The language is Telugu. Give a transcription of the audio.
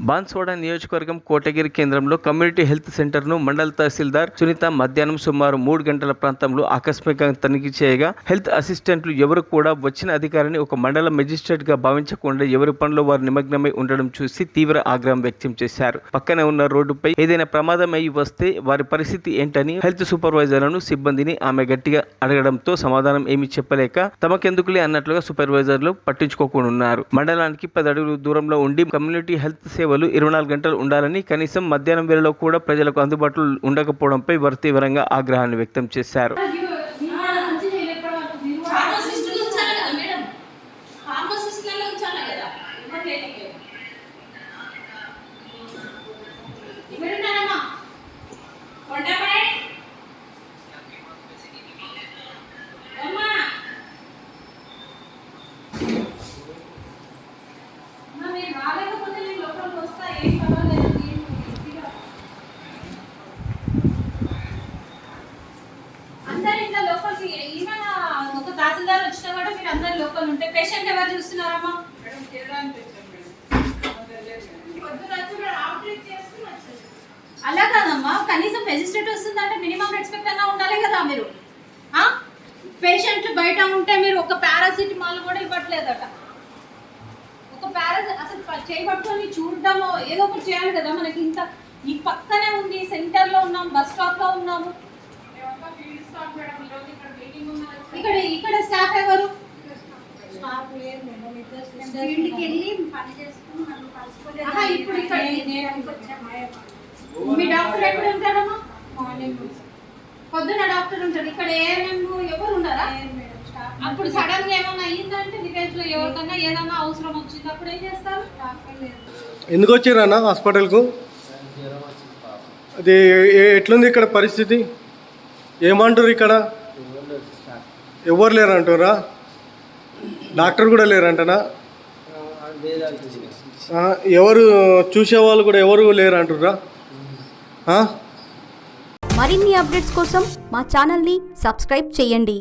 బాన్స్వాడ నియోజకవర్గం కోటగిరి కేంద్రంలో కమ్యూనిటీ హెల్త్ సెంటర్ను మండల తహసీల్దార్ సునీత మధ్యాహ్నం సుమారు 3 గంటల ప్రాంతంలో ఆకస్మికంగా తనిఖీ చేయగా హెల్త్ అసిస్టెంట్లు ఎవరు కూడా వచ్చిన అధికారిని ఒక మండల మెజిస్ట్రేట్గా భావించకుండా ఎవరి పనిలో వారు నిమగ్నమై ఉండడం చూసి తీవ్ర ఆగ్రహం వ్యక్తం చేశారు. పక్కనే ఉన్న రోడ్డుపై ఏదైనా ప్రమాదం అయి వస్తే వారి పరిస్థితి ఏంటని హెల్త్ సూపర్వైజర్లను సిబ్బందిని ఆమె గట్టిగా అడగడంతో సమాధానం ఏమీ చెప్పలేక తమకెందుకులే అన్నట్లుగా సూపర్వైజర్లు పట్టించుకోకుండా మండలానికి 10 అడుగుల దూరంలో ఉండి కమ్యూనిటీ హెల్త్ సేవలు 24 గంటలు ఉండాలని కనీసం మధ్యాహ్నం వేళలో కూడా ప్రజలకు అందుబాటులో ఉండకపోవడంపై వారు తీవ్రంగా ఆగ్రహాన్ని వ్యక్తం చేశారు. తహసీల్దార్ వచ్చినా కూడా మీరు అందరు లోకల్ ఉంటే పేషెంట్ ఎవరు చూస్తున్నారమ్మా? అలా కాదమ్మా, కనీసం మెజిస్ట్రేట్ వస్తుందంటే మినిమం రెస్పెక్ట్ అన్నా ఉండాలి కదా. మీరు పేషెంట్లు బయట ఉంటే మీరు ఒక పారాసిటమాల్ కూడా ఇవ్వట్లేదట. ఒక అసలు చేయబట్టుకొని చూడటము ఏదో ఒకటి చేయాలి కదా. మనకి ఇంత ఈ పక్కనే ఉంది, సెంటర్లో ఉన్నాం, బస్ స్టాప్లో ఉన్నాము. ఇక్కడ స్టాఫ్ ఎవరు? ఇప్పుడు మీ డాక్టర్ ఎక్కడ ఉంటారమ్మా? పొద్దున డాక్టర్ ఉంటారు. ఇక్కడ ఏఎన్ఎం ఎవరు ఉన్నారా? అప్పుడు సడన్ గా ఏమన్నా అయ్యిందంటే విలేజ్ లో ఎవరికన్నా ఏదన్నా అవసరం వచ్చింది అప్పుడు ఏం చేస్తారు? ఎందుకు వచ్చారన్నా హాస్పిటల్కు? అది ఎట్లుంది ఇక్కడ పరిస్థితి? ఏమంటారు? ఇక్కడ ఎవరు లేరంటారా? డాక్టర్ కూడా లేరంటనా? ఎవరు చూసేవాళ్ళు కూడా ఎవరు లేరంటారా? మరిన్ని అప్డేట్స్ కోసం మా ఛానల్ని సబ్స్క్రైబ్ చేయండి.